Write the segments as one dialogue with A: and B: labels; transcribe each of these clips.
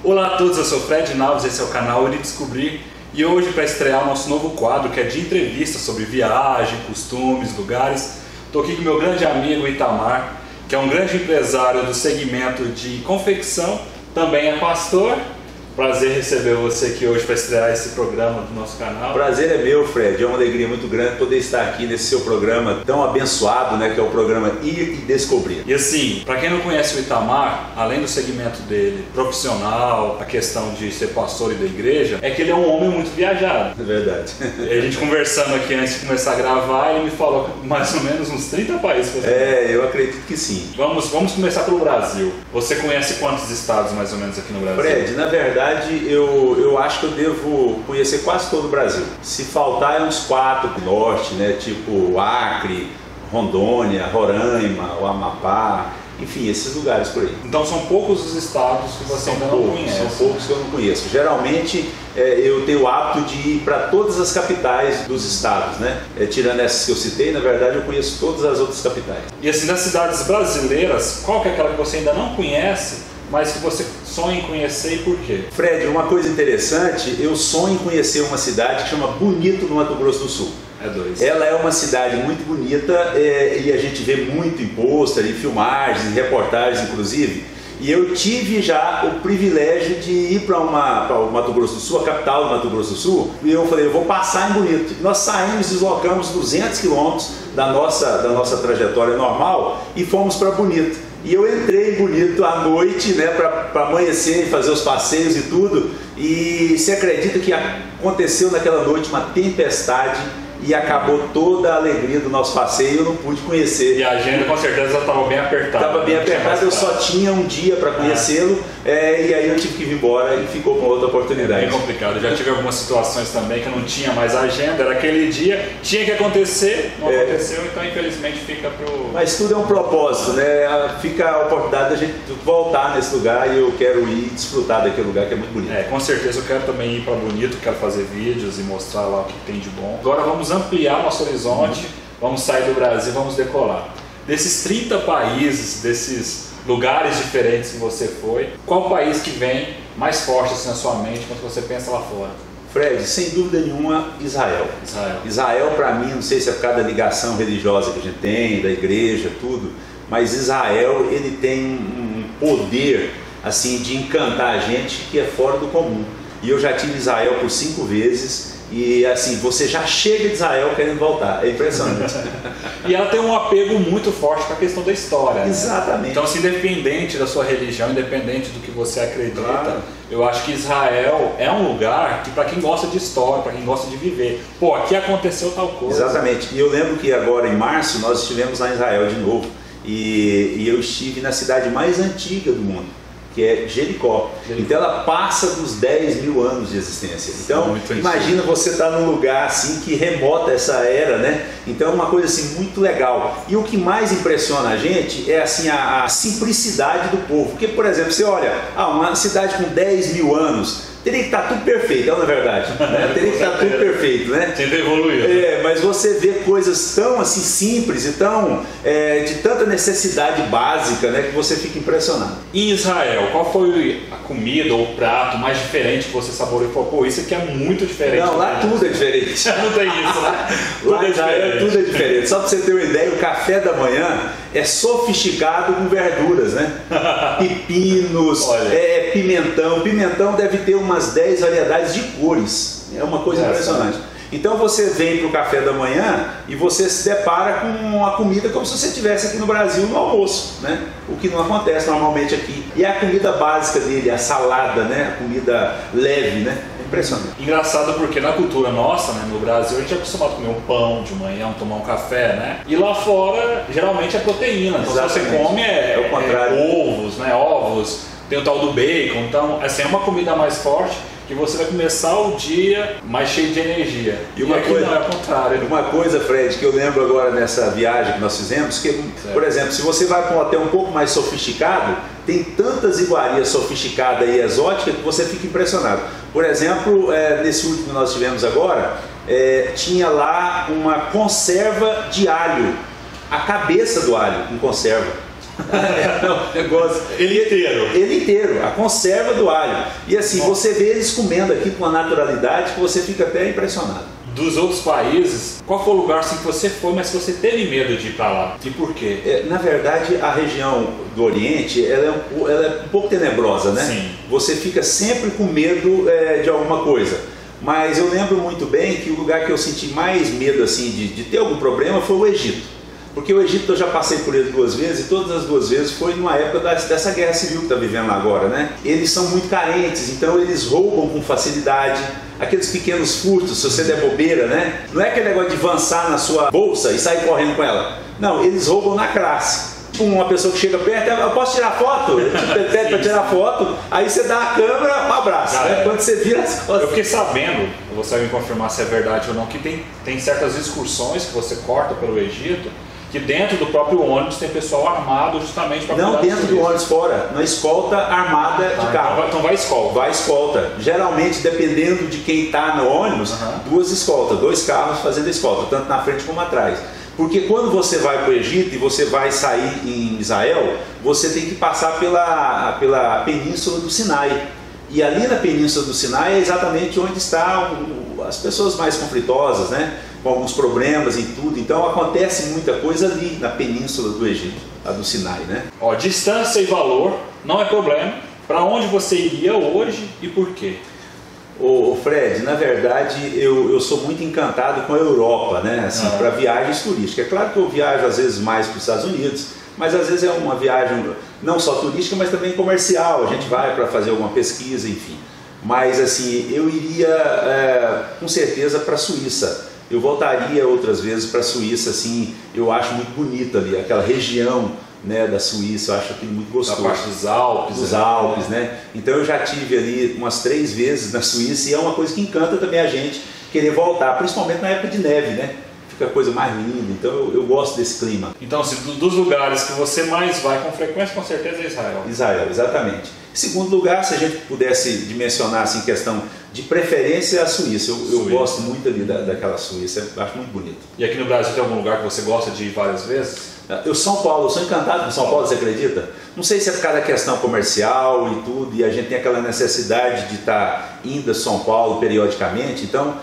A: Olá a todos, eu sou o Fred Naves, esse é o canal Ele Descobrir e hoje para estrear o nosso novo quadro que é de entrevistas sobre viagem, costumes, lugares. Estou aqui com meu grande amigo Itamar, que é um grande empresário do segmento de confecção, também é pastor. Prazer receber você aqui hoje para estrear esse programa do nosso canal.
B: Prazer é meu, Fred. É uma alegria muito grande poder estar aqui nesse seu programa tão abençoado, né, que é o programa Ir e Descobrir.
A: E assim, para quem não conhece o Itamar, além do segmento dele profissional, a questão de ser pastor e da igreja, é que ele é um homem muito viajado.
B: É verdade.
A: A gente conversando aqui antes de começar a gravar, ele me falou mais ou menos uns 30 países.
B: Eu acredito que sim.
A: Vamos começar pelo Brasil. Você conhece quantos estados mais ou menos aqui no Brasil?
B: Fred, na verdade, eu acho que eu devo conhecer quase todo o Brasil. Se faltar é uns 4 do norte, né? Tipo Acre, Rondônia, Roraima, o Amapá, enfim, esses lugares por aí.
A: Então são poucos os estados que você ainda não conhece.
B: São poucos que eu não conheço. Geralmente eu tenho o hábito de ir para todas as capitais dos estados, né? Tirando essas que eu citei, na verdade eu conheço todas as outras capitais.
A: E assim, das cidades brasileiras, qual que é aquela que você ainda não conhece, mas que você sonha em conhecer e por quê?
B: Fred, uma coisa interessante, eu sonho em conhecer uma cidade que chama Bonito, no Mato Grosso do Sul. Ela é uma cidade muito bonita e a gente vê muito em pôster, em filmagens, em reportagens inclusive. E eu tive já o privilégio de ir para o Mato Grosso do Sul, a capital do Mato Grosso do Sul, e eu falei, eu vou passar em Bonito. Nós saímos, deslocamos 200 quilômetros da nossa trajetória normal e fomos para Bonito. E eu entrei em Bonito à noite, né, para amanhecer e fazer os passeios e tudo. E você acredita que aconteceu naquela noite uma tempestade e acabou toda a alegria do nosso passeio, eu não pude conhecer.
A: E a agenda com certeza estava bem apertada.
B: Estava bem apertada, eu só tinha um dia para conhecê-lo, e aí eu tive que vir embora e ficou com outra oportunidade.
A: É bem complicado, eu já tive algumas situações também que eu não tinha mais agenda, era aquele dia, tinha que acontecer, não aconteceu, então infelizmente fica pro...
B: Mas tudo é um propósito, né? Fica a oportunidade da gente voltar nesse lugar e eu quero ir desfrutar daquele lugar que é muito bonito.
A: Com certeza eu quero também ir para Bonito, quero fazer vídeos e mostrar lá o que tem de bom. Agora vamos ampliar nosso horizonte, vamos sair do Brasil, vamos decolar. Desses 30 países, desses lugares diferentes que você foi, qual país que vem mais forte assim na sua mente quando você pensa lá fora?
B: Fred, sem dúvida nenhuma, Israel. Israel para mim, não sei se é por causa da ligação religiosa que a gente tem, da igreja, tudo, mas Israel ele tem um poder assim de encantar a gente que é fora do comum. E eu já tive Israel por 5 vezes. E assim, você já chega de Israel querendo voltar, é impressionante.
A: E ela tem um apego muito forte para a questão da história.
B: Exatamente.
A: Né? Então, assim, independente da sua religião, independente do que você acredita, claro, eu acho que Israel é um lugar que para quem gosta de história, para quem gosta de viver, pô, aqui aconteceu tal coisa.
B: Exatamente. E eu lembro que agora em março nós estivemos lá em Israel de novo e eu estive na cidade mais antiga do mundo, que é Jericó. Então ela passa dos 10 mil anos de existência. Então imagina você estar num lugar assim que remota essa era, né? Então é uma coisa assim muito legal. E o que mais impressiona a gente é assim a simplicidade do povo. Porque, por exemplo, você olha, uma cidade com 10 mil anos, teria que estar tudo perfeito, não é verdade? Né? Teria que estar tudo perfeito, né?
A: Tem que evoluir.
B: Mas você vê coisas tão assim simples e tão de tanta necessidade básica, né, que você fica impressionado.
A: Em Israel, qual foi a comida ou o prato mais diferente que você saboreou e falou, pô, isso aqui é muito diferente?
B: Não, lá tudo é diferente.
A: Não tem isso, né?
B: Lá em Israel tudo é diferente. Só para você ter uma ideia, o café da manhã é sofisticado com verduras, né? Pepinos, pimentão. Pimentão deve ter umas 10 variedades de cores. É uma coisa impressionante. Então você vem para o café da manhã e você se depara com a comida como se você estivesse aqui no Brasil no almoço, né? O que não acontece normalmente aqui. E a comida básica dele, a salada, né? A comida leve, né? Impressionante.
A: Engraçado porque na cultura nossa, né, no Brasil, a gente é acostumado a comer um pão de manhã, tomar um café, né? E lá fora, geralmente é proteína. Então se você come
B: o contrário.
A: Ovos, né? Ovos, tem o tal do bacon. Então, assim, é uma comida mais forte que você vai começar o dia mais cheio de energia.
B: E uma coisa, não, é o contrário. Uma coisa, Fred, que eu lembro agora nessa viagem que nós fizemos, que, por exemplo, se você vai para um hotel um pouco mais sofisticado, tem tantas iguarias sofisticadas e exóticas que você fica impressionado. Por exemplo, nesse último que nós tivemos agora, tinha lá uma conserva de alho, a cabeça do alho em conserva. Negócio.
A: Ele inteiro.
B: Ele inteiro, a conserva do alho. E assim, você vê eles comendo aqui com uma naturalidade que você fica até impressionado.
A: Dos outros países, qual foi o lugar assim, que você foi, mas que você teve medo de ir para lá? E por quê?
B: Na verdade, a região do Oriente ela é um pouco tenebrosa, né?
A: Sim.
B: Você fica sempre com medo de alguma coisa. Mas eu lembro muito bem que o lugar que eu senti mais medo assim, de ter algum problema foi o Egito. Porque o Egito eu já passei por ele 2 vezes e todas as 2 vezes foi numa época dessa guerra civil que está vivendo lá agora, né? Eles são muito carentes, então eles roubam com facilidade. Aqueles pequenos furtos, se você der bobeira, né? Não é aquele negócio de avançar na sua bolsa e sair correndo com ela. Não, eles roubam na classe. Tipo uma pessoa que chega perto, eu posso tirar foto? Eu te pede para tirar foto, aí você dá a câmera, um abraço, né? Quando você vira as costas.
A: Eu fiquei sabendo, você vai me confirmar se é verdade ou não, que tem certas excursões que você corta pelo Egito, que dentro do próprio ônibus tem pessoal armado justamente para...
B: Não dentro do ônibus, fora, na escolta armada de carro.
A: Então vai escolta.
B: Vai escolta. Geralmente, dependendo de quem está no ônibus, 2 escoltas, 2 carros fazendo escolta, tanto na frente como atrás. Porque quando você vai para o Egito e você vai sair em Israel, você tem que passar pela península do Sinai. E ali na península do Sinai é exatamente onde estão as pessoas mais conflitosas, né? Com alguns problemas e tudo. Então acontece muita coisa ali na península do Egito, a do Sinai, né?
A: Ó, distância e valor não é problema. Para onde você iria hoje e por quê?
B: Ô Fred, na verdade eu sou muito encantado com a Europa, né? Assim, para viagens turísticas. É claro que eu viajo às vezes mais para os Estados Unidos, mas às vezes é uma viagem não só turística, mas também comercial. A gente vai para fazer alguma pesquisa, enfim. Mas assim, eu iria com certeza para a Suíça. Eu voltaria outras vezes para a Suíça, assim, eu acho muito bonita ali, aquela região, né, da Suíça, eu acho aquilo muito gostoso.
A: A parte dos Alpes.
B: Dos Alpes, né? Então eu já tive ali umas 3 vezes na Suíça e é uma coisa que encanta também a gente querer voltar, principalmente na época de neve, né? Fica a coisa mais linda, então eu gosto desse clima.
A: Então, assim, dos lugares que você mais vai com frequência, com certeza é Israel.
B: Israel, exatamente. Segundo lugar, se a gente pudesse dimensionar assim, questão de preferência, a Suíça. Eu gosto muito ali daquela Suíça, eu acho muito bonito.
A: E aqui no Brasil tem algum lugar que você gosta de ir várias vezes?
B: São Paulo, eu sou encantado com São Paulo, você acredita? Não sei se é por causa da questão comercial e tudo, e a gente tem aquela necessidade de estar indo a São Paulo periodicamente. Então,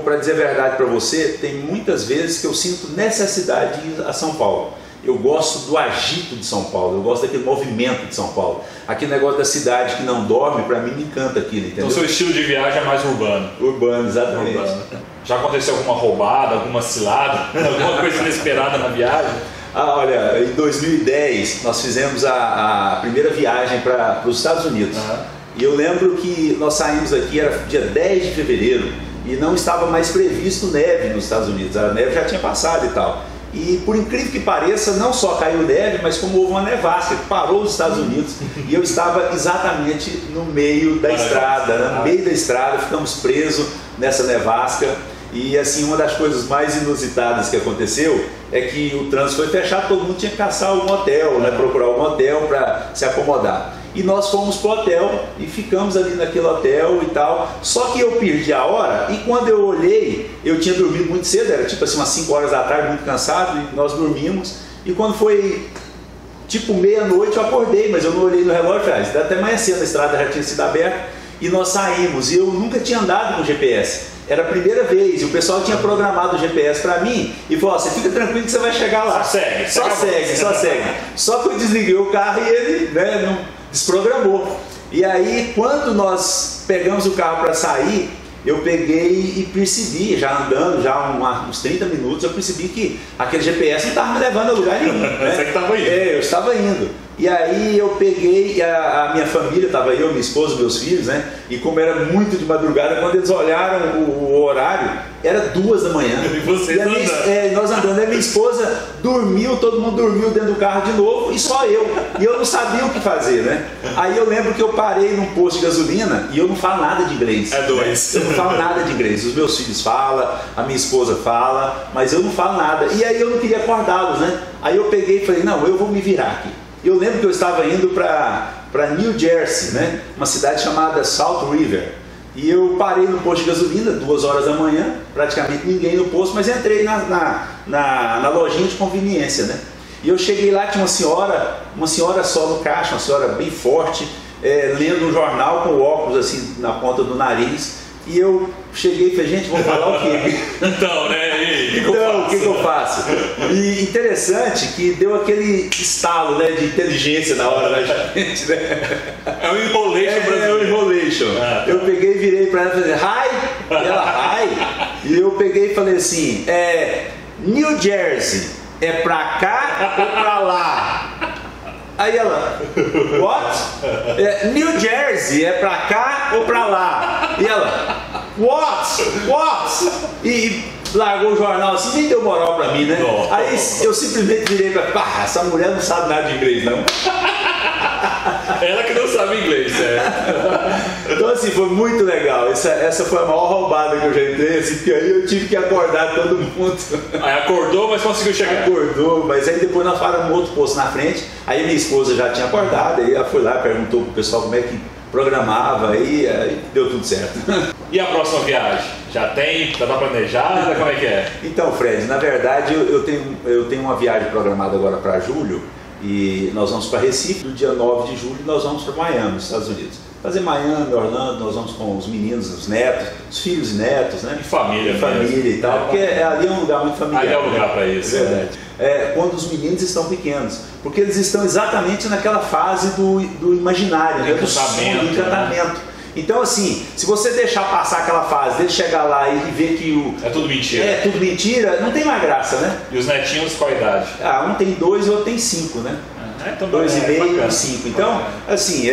B: para dizer a verdade para você, tem muitas vezes que eu sinto necessidade de ir a São Paulo. Eu gosto do agito de São Paulo, eu gosto daquele movimento de São Paulo. Aquele negócio da cidade que não dorme, para mim me encanta aquilo, entendeu?
A: Então, seu estilo de viagem é mais urbano.
B: Urbano, exatamente. Urbano.
A: Já aconteceu alguma roubada, alguma cilada, alguma coisa inesperada na viagem?
B: Olha, em 2010 nós fizemos a primeira viagem para os Estados Unidos. E eu lembro que nós saímos aqui, era dia 10 de fevereiro, e não estava mais previsto neve nos Estados Unidos, a neve já tinha passado e tal. E por incrível que pareça, não só caiu neve, mas como houve uma nevasca que parou os Estados Unidos, e eu estava exatamente no meio da estrada, né? No meio da estrada, ficamos presos nessa nevasca. E assim, uma das coisas mais inusitadas que aconteceu é que o trânsito foi fechado, todo mundo tinha que caçar algum hotel, né, procurar algum hotel para se acomodar. E nós fomos para o hotel e ficamos ali naquele hotel e tal. Só que eu perdi a hora e quando eu olhei, eu tinha dormido muito cedo, era tipo assim umas 5 horas da tarde, muito cansado, e nós dormimos. E quando foi tipo meia-noite eu acordei, mas eu não olhei no relógio, até amanhã cedo a estrada já tinha sido aberta e nós saímos. E eu nunca tinha andado com GPS. Era a primeira vez, e o pessoal tinha programado o GPS para mim e falou: você fica tranquilo que você vai chegar lá. Só segue. Só que eu desliguei o carro e ele, né, não desprogramou. E aí, quando nós pegamos o carro para sair, eu peguei e percebi, já andando uns 30 minutos, eu percebi que aquele GPS não estava me levando a lugar nenhum. Né?
A: Você que estava indo.
B: Eu estava indo. E aí eu peguei, a minha família, estava eu, minha esposa, meus filhos, né? E como era muito de madrugada, quando eles olharam o horário, era 2 da manhã.
A: E vocês andando.
B: Nós andando, a minha esposa dormiu, todo mundo dormiu dentro do carro de novo, e só eu. E eu não sabia o que fazer, né? Aí eu lembro que eu parei num posto de gasolina, e eu não falo nada de inglês.
A: É 2.
B: Eu não falo nada de inglês. Os meus filhos falam, a minha esposa fala, mas eu não falo nada. E aí eu não queria acordá-los, né? Aí eu peguei e falei: não, eu vou me virar aqui. Eu lembro que eu estava indo para New Jersey, né? Uma cidade chamada Salt River. E eu parei no posto de gasolina, 2 horas da manhã, praticamente ninguém no posto, mas entrei na lojinha de conveniência, né? E eu cheguei lá, tinha uma senhora só no caixa, uma senhora bem forte, lendo um jornal com óculos assim na ponta do nariz. E eu cheguei e falei, gente, vamos falar o quê?
A: Então, né?
B: O que eu faço? E interessante que deu aquele estalo, né, de inteligência na hora da gente, né?
A: É um enrolation brasileiro.
B: É um enrolation. Eu peguei e virei para ela e falei, hi? E ela, hi? E eu peguei e falei assim, New Jersey, é pra cá ou pra lá? Aí ela, what? New Jersey, é pra cá ou pra lá? E ela, what? E largou o jornal assim, nem deu moral pra mim, né?
A: Não.
B: Aí eu simplesmente virei pra ela, essa mulher não sabe nada de inglês, não.
A: Ela que não sabe inglês,
B: Então assim, foi muito legal. Essa foi a maior roubada que eu já entrei, assim, porque aí eu tive que acordar todo mundo.
A: Aí acordou, mas conseguiu chegar.
B: Acordou, mas aí depois nós paramos um outro posto na frente, aí minha esposa já tinha acordado, aí ela foi lá, perguntou pro pessoal como é que programava, aí deu tudo certo.
A: E a próxima viagem? Já tá planejada? Como é que é?
B: Então, Fred, na verdade eu tenho uma viagem programada agora para julho, e nós vamos para Recife. No dia 9 de julho nós vamos para Miami, Estados Unidos. Fazer Miami, Orlando, nós vamos com os meninos, os netos, os filhos e netos, né?
A: E família
B: e tal, porque ali é um lugar muito familiar.
A: Ali é o lugar para isso.
B: É verdade. Quando os meninos estão pequenos, porque eles estão exatamente naquela fase do imaginário, né? Do sonho, do encantamento. Então assim, se você deixar passar aquela fase, dele chegar lá e ver que
A: é tudo mentira.
B: É tudo mentira, não tem mais graça, né?
A: E os netinhos qual a idade?
B: Um tem 2 e outro tem 5, né?
A: Então
B: 2,5 e 5. Então, assim,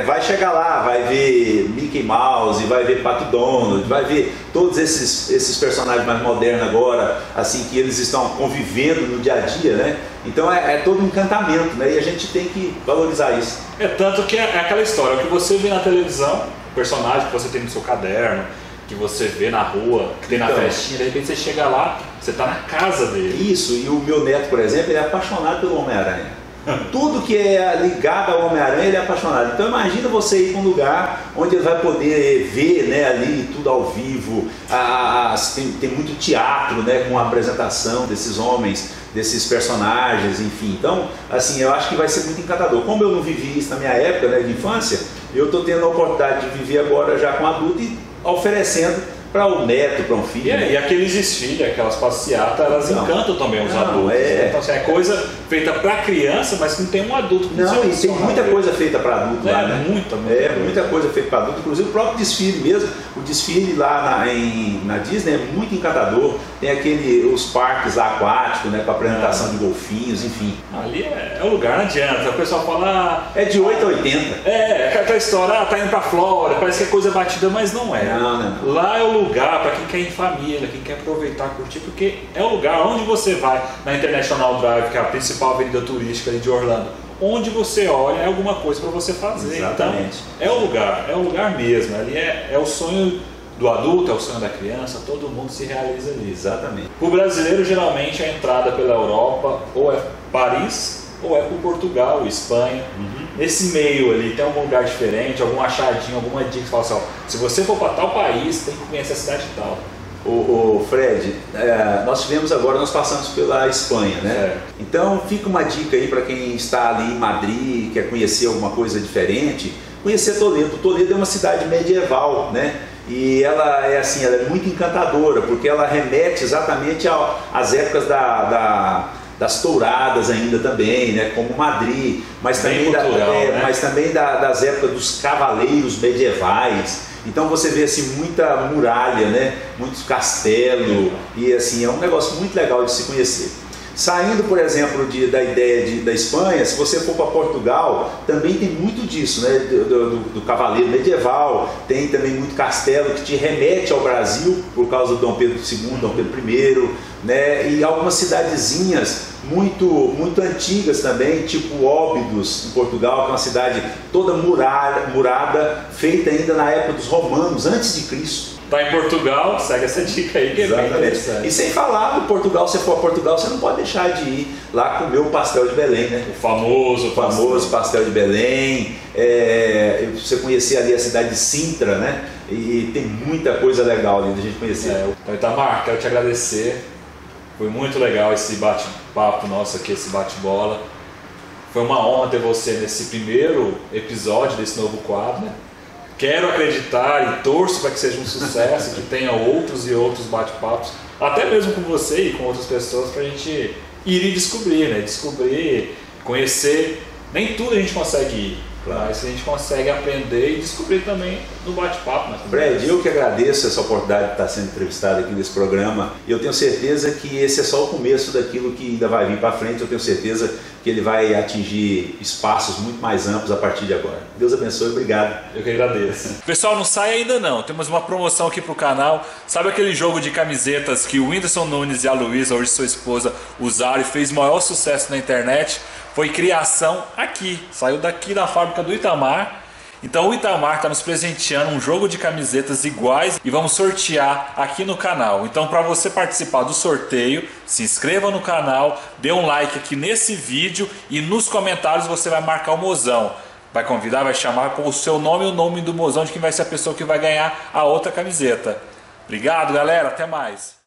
B: vai chegar lá, vai ver Mickey Mouse, vai ver Pato Donald, vai ver todos esses personagens mais modernos agora, assim, que eles estão convivendo no dia a dia, né? Então é todo um encantamento, né? E a gente tem que valorizar isso.
A: Tanto que é aquela história, o que você vê na televisão, o personagem que você tem no seu caderno, que você vê na rua, que tem na festinha, de repente você chega lá, você está na casa dele.
B: Isso, e o meu neto, por exemplo, ele é apaixonado pelo Homem-Aranha. Tudo que é ligado ao Homem-Aranha, ele é apaixonado. Então imagina você ir para um lugar onde ele vai poder ver, né, ali tudo ao vivo. Tem muito teatro, né, com a apresentação desses homens, desses personagens, enfim. Então, assim, eu acho que vai ser muito encantador. Como eu não vivi isso na minha época, né, de infância, eu estou tendo a oportunidade de viver agora já com adulto e oferecendo para um neto, para um filho.
A: E aqueles desfiles, aquelas passeatas, elas encantam também os adultos. Então assim, é coisa feita para criança, mas que não tem um adulto que
B: não, e tem muita coisa feita para adulto lá, né? Muita coisa feita para adulto, inclusive o próprio desfile mesmo. O desfile lá na Disney é muito encantador. Tem os parques aquáticos, né, com a apresentação de golfinhos, enfim.
A: Ali é o lugar, não adianta. O pessoal fala...
B: é de 8 a 80.
A: Aquela história, tá indo pra Flórida, parece que é coisa batida, mas não é.
B: Não.
A: Lá é o lugar para quem quer ir em família, quem quer aproveitar, curtir, porque é o lugar onde você vai na International Drive, que é a principal avenida turística ali de Orlando. Onde você olha é alguma coisa para você fazer.
B: Exatamente.
A: Então, é o lugar mesmo. Ali é o sonho do adulto, é o sonho da criança, todo mundo se realiza ali.
B: Exatamente.
A: O brasileiro, geralmente, a entrada pela Europa ou é Paris ou é por Portugal, Espanha. Nesse meio ali, tem algum lugar diferente, algum achadinho, alguma dica que fala assim, se você for para tal país, tem que conhecer a cidade tal.
B: O Fred, nós passamos pela Espanha, né? Então fica uma dica aí para quem está ali em Madrid, quer conhecer alguma coisa diferente, conhecer Toledo. Toledo é uma cidade medieval, né? E ela é muito encantadora, porque ela remete exatamente às épocas das touradas ainda também, né? Como Madrid, mas também, mas também das épocas dos cavaleiros medievais. Então você vê assim muita muralha, né? Muito castelo, e assim é um negócio muito legal de se conhecer. Saindo, por exemplo, da ideia da Espanha, se você for para Portugal, também tem muito disso, né? Do cavaleiro medieval, tem também muito castelo que te remete ao Brasil, por causa do Dom Pedro II, Dom Pedro I, né? E algumas cidadezinhas muito antigas também, tipo Óbidos, em Portugal, que é uma cidade toda murada, feita ainda na época dos romanos, antes de Cristo.
A: Tá em Portugal, segue essa dica aí que é bem interessante.
B: E sem falar, no Portugal, se for a Portugal, você não pode deixar de ir lá comer o pastel de Belém, né?
A: O famoso
B: pastel de Belém. Você conhecer ali a cidade de Sintra, né? E tem muita coisa legal ali da gente conhecer.
A: Então, Itamar, quero te agradecer. Foi muito legal esse bate-papo nosso aqui, esse bate-bola. Foi uma honra ter você nesse primeiro episódio desse novo quadro, né? Quero acreditar e torço para que seja um sucesso, que tenha outros e outros bate-papos, até mesmo com você e com outras pessoas, para a gente ir e descobrir, né? Descobrir, conhecer. Nem tudo a gente consegue ir, claro, mas a gente consegue aprender e descobrir também no bate-papo. Né?
B: Brad, eu que agradeço essa oportunidade de estar sendo entrevistado aqui nesse programa. E eu tenho certeza que esse é só o começo daquilo que ainda vai vir para frente. Eu tenho certeza que ele vai atingir espaços muito mais amplos a partir de agora. Deus abençoe, obrigado.
A: Eu que agradeço. Pessoal, não sai ainda não. Temos uma promoção aqui pro canal. Sabe aquele jogo de camisetas que o Whindersson Nunes e a Luísa, hoje sua esposa, usaram e fez maior sucesso na internet? Foi criação aqui. Saiu daqui da fábrica do Itamar. Então o Itamar está nos presenteando um jogo de camisetas iguais e vamos sortear aqui no canal. Então, para você participar do sorteio, se inscreva no canal, dê um like aqui nesse vídeo e nos comentários você vai marcar o mozão. Vai convidar, vai chamar com o seu nome e o nome do mozão de quem vai ser a pessoa que vai ganhar a outra camiseta. Obrigado, galera, até mais.